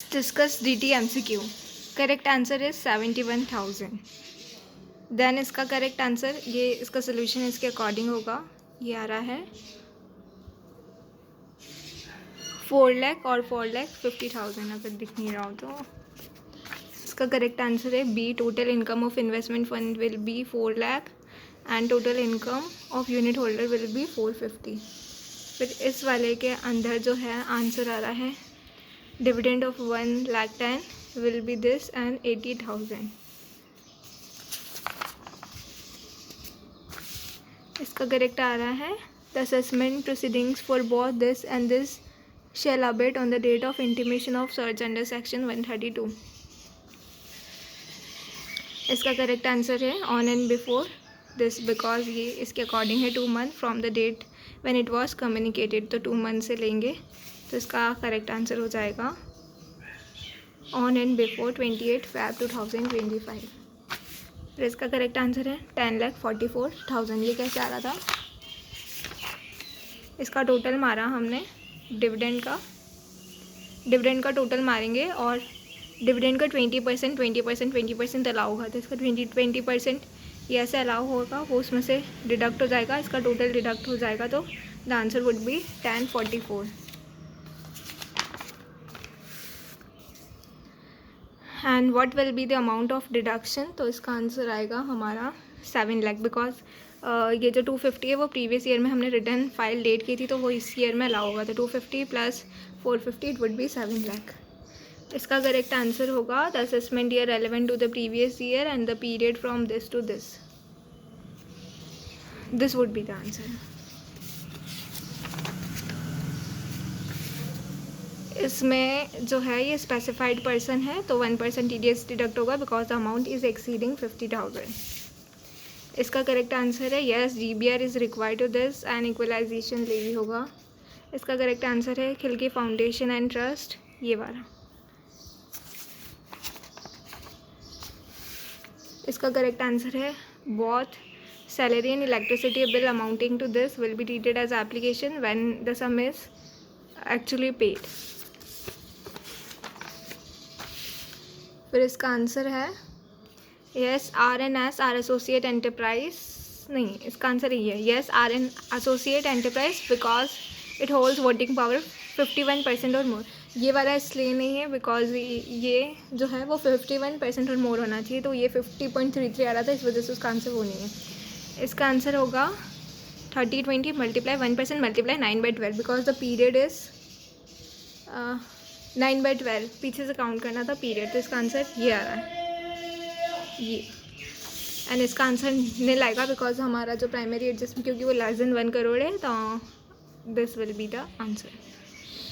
Discuss DT MCQ. Correct answer is 71,000. Then इसका correct answer, ये इसका सोल्यूशन इसके अकॉर्डिंग होगा, ये आ रहा है 4 लाख और 4,50,000 अगर दिख नहीं रहा हो तो. इसका करेक्ट आंसर है B. Total income of investment fund will be 4 lakh and total income of unit holder will be 450. फिर इस वाले के अंदर जो है आंसर आ रहा है dividend of 1,10,000 will be this and 80,000. इसका करेक्ट आ रहा है the assessment proceedings for both this and this shall abate on the date of intimation of search under section 132. इसका करेक्ट आंसर है on and before this, because ये इसके according है 2 month from the date when it was communicated, तो 2 month से लेंगे तो इसका करेक्ट आंसर हो जाएगा ऑन एंड बिफोर 28 Feb 2025. फिर इसका करेक्ट आंसर है 10,44,000. ये कैसे आ रहा था, इसका टोटल मारा हमने डिविडेंड का टोटल मारेंगे और डिविडेंड का 20% अलाउ होगा, तो इसका 20% ये ऐसे अलाउ होगा, वो उसमें से डिडक्ट हो जाएगा, इसका टोटल डिडक्ट हो जाएगा, तो the answer would be 1044. And what will be the amount of deduction, तो इसका आंसर आएगा हमारा 7 लाख, बिकॉज ये जो 250 है वो प्रीवियस ईयर में हमने रिटर्न फाइल डेट की थी, तो वो इस ईयर में अलाउ होगा, तो 250 plus 450 it would be 7 lakh. इसका करेक्ट आंसर होगा the assessment year relevant to the previous year and the period from this to this. This would be the answer. इसमें जो है ये स्पेसिफाइड पर्सन है, तो 1% TDS डिडक्ट होगा because the amount is exceeding 50,000. इसका correct answer है yes GBR is required to this and equalisation levy होगा. इसका करेक्ट आंसर है खिलकी फाउंडेशन एंड ट्रस्ट, ये वाला. इसका करेक्ट आंसर है both salary and electricity bill amounting to this will be treated as application when the sum is actually paid. फिर इसका answer है yes RNS are associate enterprise, नहीं इसका आंसर ये है yes RN associate enterprise because it holds voting power 51% और मोर. ये वाला इसलिए नहीं है बिकॉज ये जो है वो 51% और मोर होना चाहिए, तो ये 50.33 आ रहा था, इस वजह से उसका आंसर वो नहीं है. इसका आंसर होगा 30/20 multiply 1% multiply 9/12 because the period is 9/12, पीछे से काउंट करना था पीरियड, तो इसका आंसर ये आ रहा है ये. एंड इसका आंसर निल आएगा बिकॉज हमारा जो प्राइमरी एडजस्टमेंट, क्योंकि वो लेस देन 1 करोड़ है, तो this will B the answer.